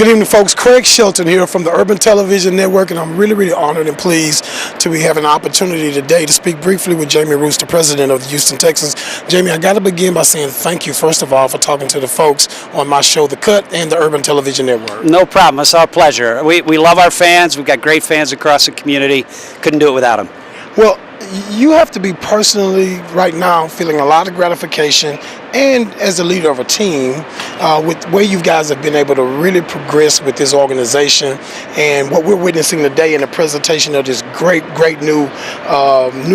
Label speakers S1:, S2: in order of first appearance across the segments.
S1: Good evening, folks. Craig Shelton here from the Urban Television Network, and I'm really, really honored and pleased to be having an opportunity today to speak briefly with Jamie Roots, the president of the Houston Texans. Jamie, I got to begin by saying thank you, first of all, for talking to the folks on my show, The Cut, and the Urban Television Network.
S2: No problem. It's our pleasure. We love our fans. We've got great fans across the community. Couldn't do it without them.
S1: Well, you have to be personally right now feeling a lot of gratification, and as the leader of a team, with where you guys have been able to really progress with this organization, and what we're witnessing today in the presentation of this great new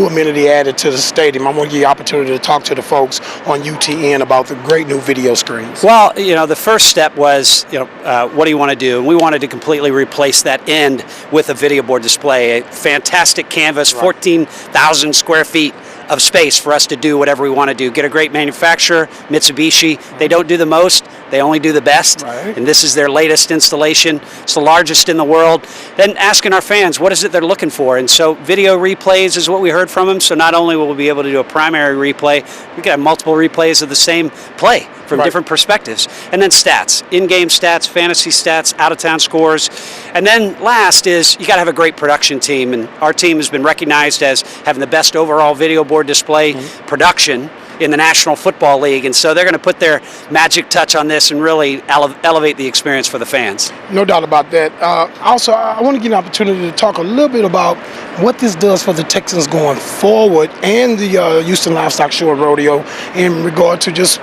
S1: amenity added to the stadium. I want to give you the opportunity to talk to the folks on UTN about the great new video screens.
S2: Well, the first step was, what do you want to do? And we wanted to completely replace that end with a video board display. A fantastic canvas, right. 14,000 square feet of space for us to do whatever we want to do. Get a great manufacturer, Mitsubishi. They don't do the most, they only do the best.
S1: Right.
S2: And this is their latest installation. It's the largest in the world. Then asking our fans, what is it they're looking for? And so video replays is what we heard from them. So not only will we be able to do a primary replay, we can have multiple replays of the same play from different perspectives. And then stats, in-game stats, fantasy stats, out-of-town scores. And then last is you got to have a great production team. And our team has been recognized as having the best overall video board display production in the National Football League, and so they're going to put their magic touch on this and really elevate the experience for the fans.
S1: No doubt about that. Also, I want to give you an opportunity to talk a little bit about what this does for the Texans going forward and the Houston Livestock Show and Rodeo in regard to just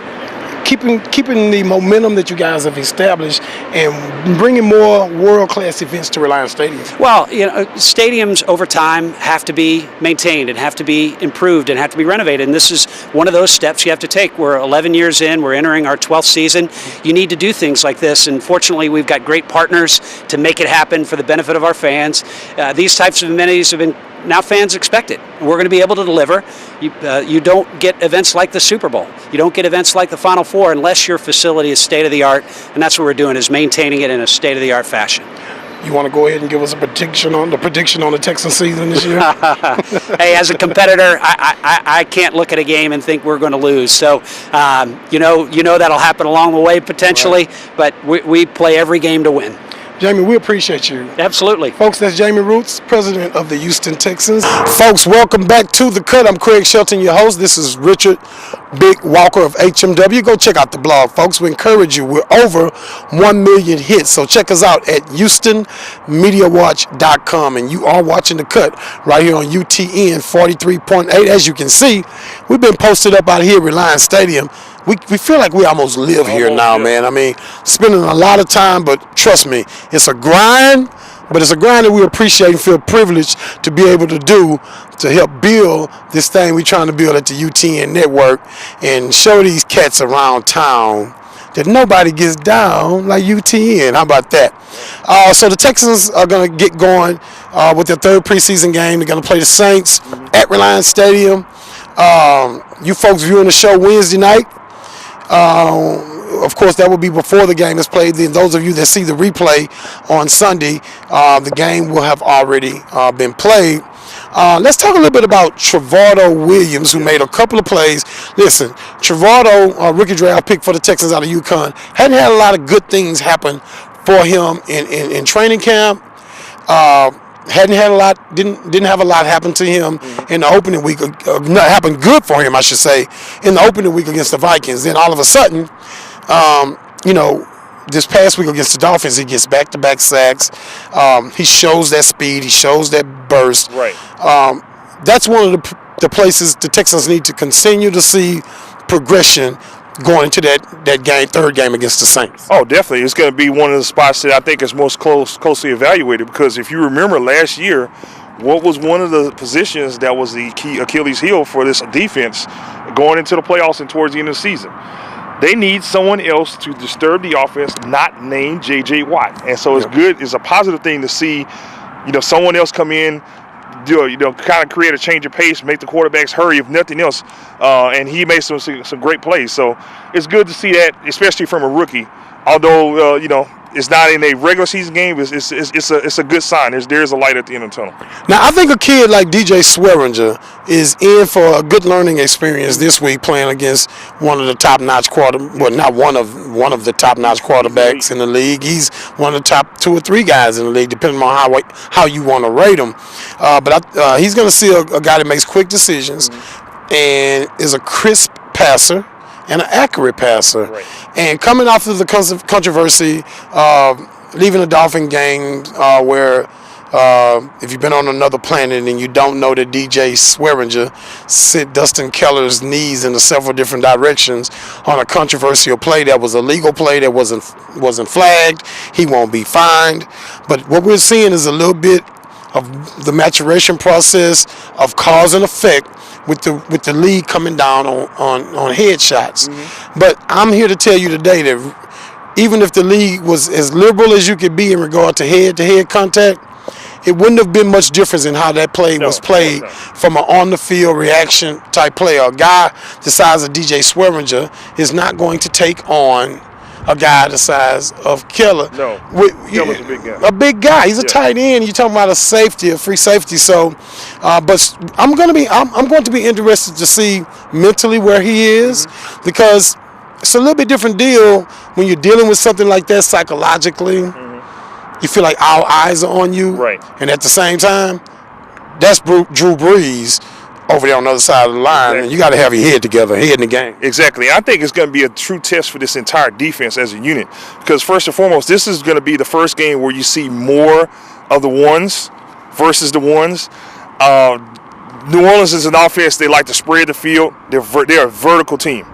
S1: keeping the momentum that you guys have established and bringing more world-class events to Reliance Stadium.
S2: Well, stadiums over time have to be maintained and have to be improved and have to be renovated, and this is one of those steps you have to take. We're 11 years in, we're entering our 12th season. You need to do things like this, and fortunately we've got great partners to make it happen for the benefit of our fans. These types of amenities have been now fans expect it. We're going to be able to deliver. You don't get events like the Super Bowl. You don't get events like the Final Four unless your facility is state-of-the-art, and that's what we're doing, is maintaining it in a state-of-the-art fashion.
S1: You want to go ahead and give us a prediction on the Texan season this year?
S2: Hey, as a competitor, I can't look at a game and think we're going to lose. So, you know that'll happen along the way potentially, but we play every game to win.
S1: Jamie, we appreciate you.
S2: Absolutely.
S1: Folks, that's Jamie Roots, president of the Houston Texans. Folks, welcome back to The Cut. I'm Craig Shelton, your host. This is Richard Big Walker of HMW. Go check out the blog, folks. We encourage you. We're over 1 million hits, so check us out at HoustonMediaWatch.com. And you are watching The Cut right here on UTN 43.8. As you can see, we've been posted up out here at Reliance Stadium. We feel like we almost live here now, man. I mean, spending a lot of time, but trust me, it's a grind, but it's a grind that we appreciate and feel privileged to be able to do to help build this thing we're trying to build at the UTN network and show these cats around town that nobody gets down like UTN. How about that? So the Texans are going to get going with their third preseason game. They're going to play the Saints at Reliance Stadium. You folks viewing the show Wednesday night, of course, that will be before the game is played. Then those of you that see the replay on Sunday, the game will have already been played. Let's talk a little bit about Trevardo Williams, who made a couple of plays. Listen, Trevardo, rookie draft pick for the Texans out of UConn, hadn't had a lot of good things happen for him in training camp. Hadn't had a lot, didn't have a lot happen to him in the opening week. Not happened good for him, I should say, in the opening week against the Vikings. Then all of a sudden, this past week against the Dolphins, he gets back-to-back sacks. He shows that speed. He shows that burst.
S3: Right.
S1: That's one of the places the Texans need to continue to see progression going into that game, third game against the Saints.
S3: Oh, definitely. It's going to be one of the spots that I think is most closely evaluated, because if you remember last year, what was one of the positions that was the key Achilles heel for this defense going into the playoffs and towards the end of the season? They need someone else to disturb the offense, not named J.J. Watt. And so it's good. It's a positive thing to see, someone else come in, kind of create a change of pace, make the quarterbacks hurry, if nothing else. And he made some great plays. So it's good to see that, especially from a rookie. Although, it's not in a regular season game. It's a good sign. There's a light at the end of the tunnel.
S1: Now, I think a kid like DJ Swearinger is in for a good learning experience this week, playing against one of the top-notch not one of the top-notch quarterbacks in the league. He's one of the top 2 or 3 guys in the league, depending on how you want to rate him. But he's going to see a guy that makes quick decisions and is a crisp passer and an accurate passer.
S3: Right.
S1: And coming off of the controversy of leaving the Dolphin game where if you've been on another planet and you don't know that DJ Swearinger sent Dustin Keller's knees into several different directions on a controversial play that was a legal play that wasn't flagged, he won't be fined. But what we're seeing is a little bit of the maturation process of cause and effect with the league coming down on headshots. But I'm here to tell you today that even if the league was as liberal as you could be in regard to head-to-head contact, it wouldn't have been much difference in how that play was played from an on-the-field reaction type play. A guy the size of DJ Swearinger is not going to take on a guy the size of Keller.
S3: No, Keller's a big guy.
S1: A big guy. He's a tight end. You're talking about a free safety. So, but I'm going to be interested to see mentally where he is, because it's a little bit different deal when you're dealing with something like that psychologically. You feel like all eyes are on you,
S3: right? And
S1: at the same time, that's Drew Brees over there on the other side of the line, exactly. And you got to have your head together, head in the game.
S3: Exactly. I think it's going to be a true test for this entire defense as a unit, because first and foremost, this is going to be the first game where you see more of the ones versus the ones. New Orleans is an offense, they like to spread the field. They're a vertical team.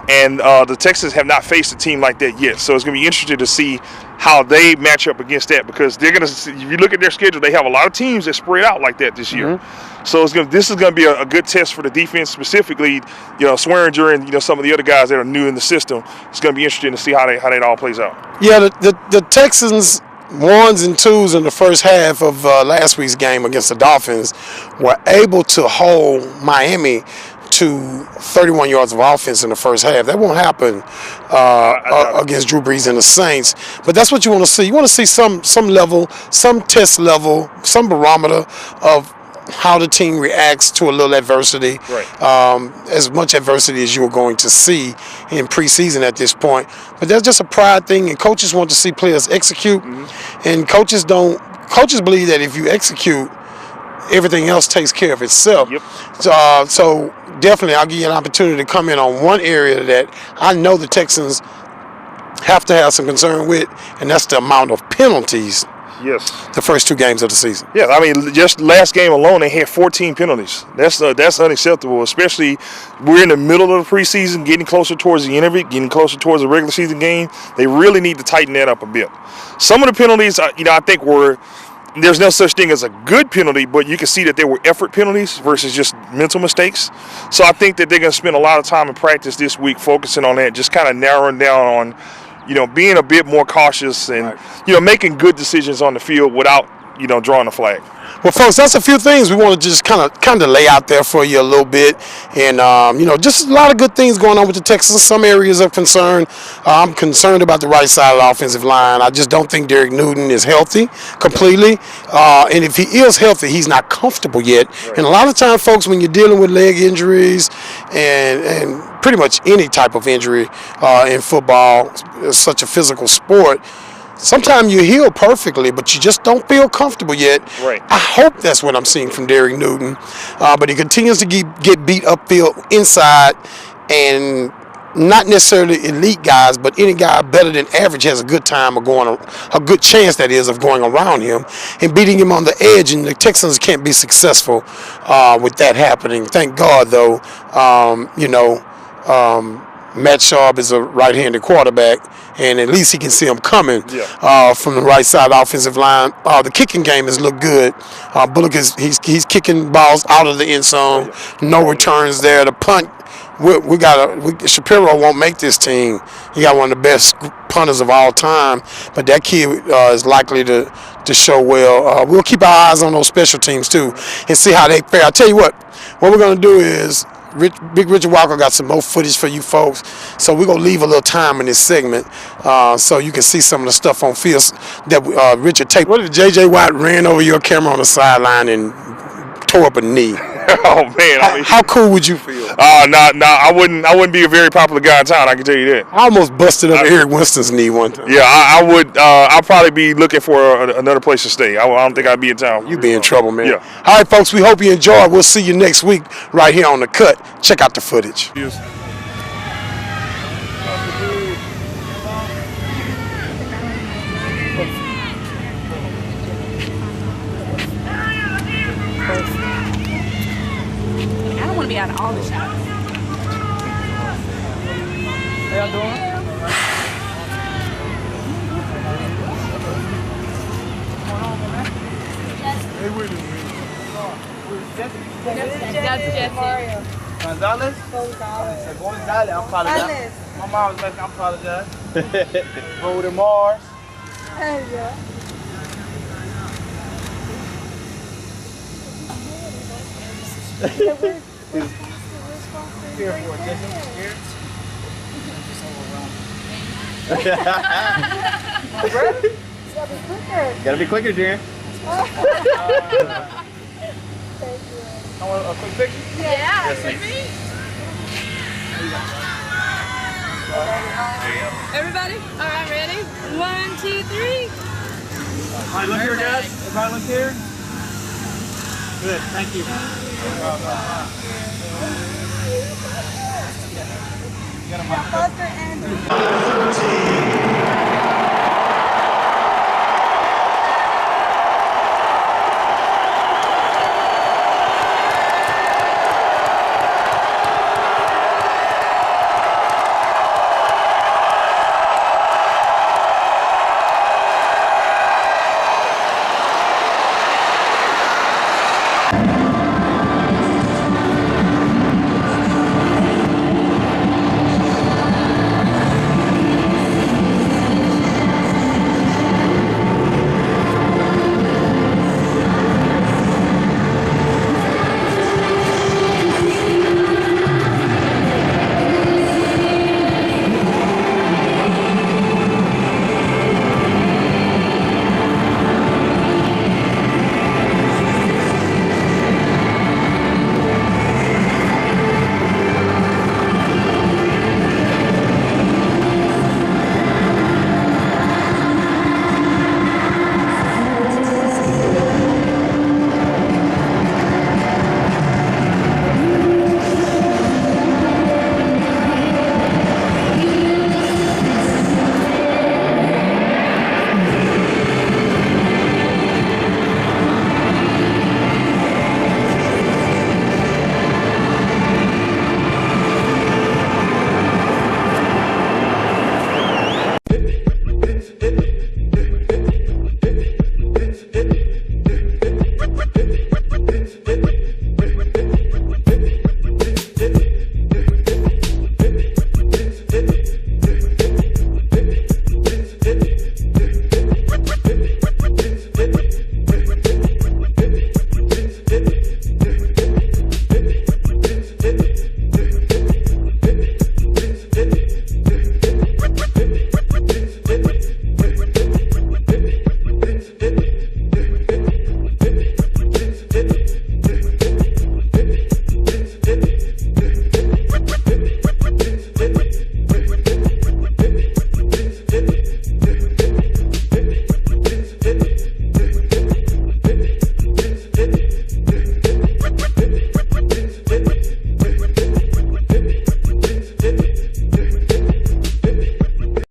S3: And the Texans have not faced a team like that yet. So it's going to be interesting to see how they match up against that, because they're going to, if you look at their schedule, they have a lot of teams that spread out like that this year. So this is going to be a good test for the defense, specifically, Swearinger and some of the other guys that are new in the system. It's going to be interesting to see how that all plays out. Yeah,
S1: the Texans 1s and 2s in the first half of last week's game against the Dolphins were able to hold Miami to 31 yards of offense in the first half. That won't happen against Drew Brees and the Saints. But that's what you want to see. You want to see some level, some test level, some barometer of how the team reacts to a little adversity.
S3: Right.
S1: As much adversity as you're going to see in preseason at this point. But that's just a pride thing, and coaches want to see players execute. And coaches believe that if you execute, everything else takes care of itself.
S3: Yep.
S1: So definitely I'll give you an opportunity to come in on one area that I know the Texans have to have some concern with, and that's the amount of penalties.
S3: Yes.
S1: The first 2 games of the season.
S3: Yeah, I mean, just last game alone, they had 14 penalties. That's unacceptable, especially we're in the middle of the preseason, getting closer towards the end of it, getting closer towards the regular season game. They really need to tighten that up a bit. Some of the penalties, I think there's no such thing as a good penalty, but you can see that there were effort penalties versus just mental mistakes. So I think that they're going to spend a lot of time in practice this week focusing on that, just kind of narrowing down on, being a bit more cautious and, making good decisions on the field without, drawing a flag.
S1: Well, folks, that's a few things we want to just kind of lay out there for you a little bit. And, just a lot of good things going on with the Texans. Some areas of concern. I'm concerned about the right side of the offensive line. I just don't think Derek Newton is healthy completely. And if he is healthy, he's not comfortable yet. Right. And a lot of times, folks, when you're dealing with leg injuries and pretty much any type of injury in football, it's such a physical sport, sometimes you heal perfectly, but you just don't feel comfortable yet.
S3: Right.
S1: I hope that's what I'm seeing from Derek Newton. But he continues to get beat upfield inside, and not necessarily elite guys, but any guy better than average has a good time of a good chance, that is, of going around him and beating him on the edge. And the Texans can't be successful with that happening. Thank God, though. Matt Schaub is a right-handed quarterback, and at least he can see him coming from the right side of the offensive line. The kicking game has looked good. Bullock he's kicking balls out of the end zone. No returns there. The punt, Shapiro won't make this team. He got one of the best punters of all time, but that kid is likely to show well. We'll keep our eyes on those special teams too and see how they fare. I'll tell you what we're going to do is Big Richard Walker got some more footage for you folks. So we're going to leave a little time in this segment so you can see some of the stuff on field that Richard taped. What if J.J. Watt ran over your camera on the sideline and tore up a knee?
S3: Oh man!
S1: How cool would you feel?
S3: I wouldn't be a very popular guy in town. I can tell you that.
S1: I almost busted up Eric Winston's knee one time.
S3: Yeah, I would. I'll probably be looking for another place to stay. I don't think I'd be in town.
S1: You be in trouble, man.
S3: Yeah.
S1: All right, folks. We hope you enjoy. We'll see you next week right here on The Cut. Check out the footage.
S3: Yes.
S4: I don't want to be out of all the shots.
S5: How y'all doing?
S4: That's Jesse.
S5: Gonzalez? Gonzalez. I'm apologizing. My mom was like, I apologize. Road to Mars. Here for it, Jesse. Here.
S6: Gotta be quicker, Darren.
S5: I want a quick picture.
S4: Yeah. Everybody? All right, ready? 1, 2, 3.
S5: Everybody look here, guys. Everybody look here. Good, thank you.
S7: Foster and